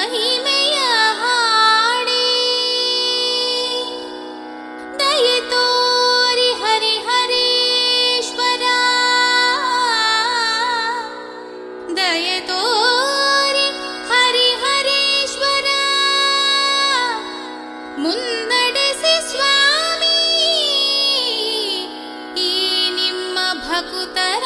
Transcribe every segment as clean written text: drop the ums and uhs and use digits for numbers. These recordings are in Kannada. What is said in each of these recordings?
ಮಹಿಮೆಯ ಹಾಡಿ ದಯೆ ತೋರಿ ಹರಿಹರೇಶ್ವರ ದಯೆ ತೋರಿ ಹರಿಹರೇಶ್ವರ ಮುನ್ನಡೆಸಿ ಸ್ವಾಮಿ ಈ ನಿಮ್ಮ ಭಕುತರ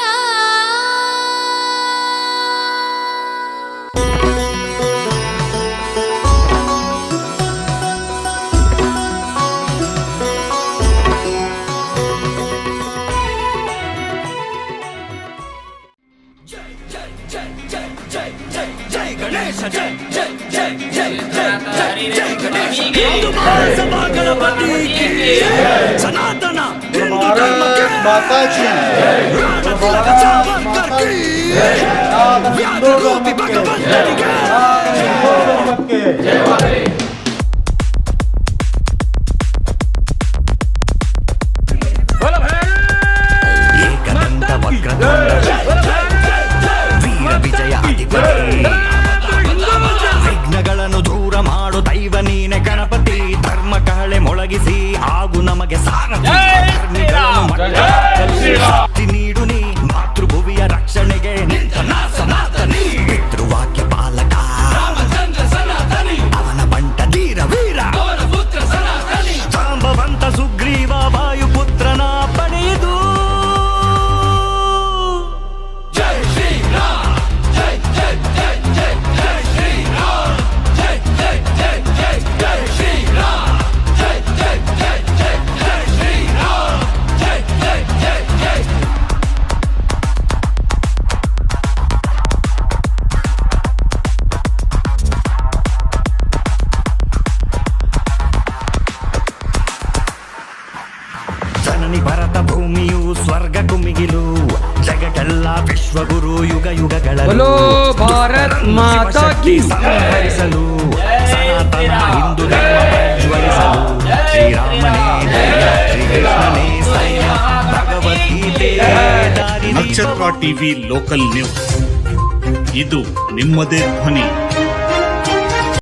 ಗಣೇಶ ಜೈ ಜೈ ಜೈ ಜೈ ಜೈ ಜೈ ಜೈ ಗಣೇಶ ಹಿಂದೂ ಮಹಾಸಭಾಗಣಪತಿ ಸನಾತನ ಹಿಂದೂ ಧರ್ಮಕ್ಕೆ ರಾಣತಿಲಕ ಸಾವರ್ಕರ್ ಕಿ ವ್ಯಾಧರೂಪಿ ಭಗವಂತನಿಗೆ ಏಕದಂತ ವಕ್ರತುಂಡ ವೀರ ವಿಜಯ ಅಧಿಪತಿ ವಿಘ್ನಗಳನ್ನು ದೂರ ಮಾಡು ದೈವ ನೀನೆ ಗಣಪತಿ ಧರ್ಮ ಕಹಳೆ ಮೊಳಗಿಸಿ ಹಾಗೂ ನಮಗೆ ಸಾರಥಿ ನೀಡು ನೀ ಮಾತೃಭುವಿಯ ರಕ್ಷಣೆಗೆ ನಿಂತ ಸನಾತನಿ ಪಿತೃವಾಕ್ಯ ಪಾಲಕ ಅವನ ಬಂಟ ಧೀರ ವೀರ ಜಾಂಬವಂತ ಸುಗ್ರೀವ ವಾಯುಪುತ್ರನ ಪಡೆದು ಜನನಿ ಭರತ ಭೂಮಿಯು ಸ್ವರ್ಗ ಕುಮಿಗಿಲು ಜಗಕ್ಕೆಲ್ಲ ವಿಶ್ವಗುರು ಯುಗ ಯುಗಗಳಲ್ಲಿ ಭಾರತ್ ಮಾತಾ ಕಿ ಸಂಹರಿಸಲು ಸನಾತನ ಹಿಂದೂ ಧರ್ಮ ಪ್ರಜ್ವಲಿಸಲು ಶ್ರೀರಾಮನೇ ಶ್ರೀಕೃಷ್ಣನೇ ಸೈನ್ಯ ಭಗವದ್ಗೀತೆ ನಕ್ಷತ್ರ ಟಿವಿ ಲೋಕಲ್ ನ್ಯೂಸ್ ಇದು ನಿಮ್ಮದೇ ಧ್ವನಿ.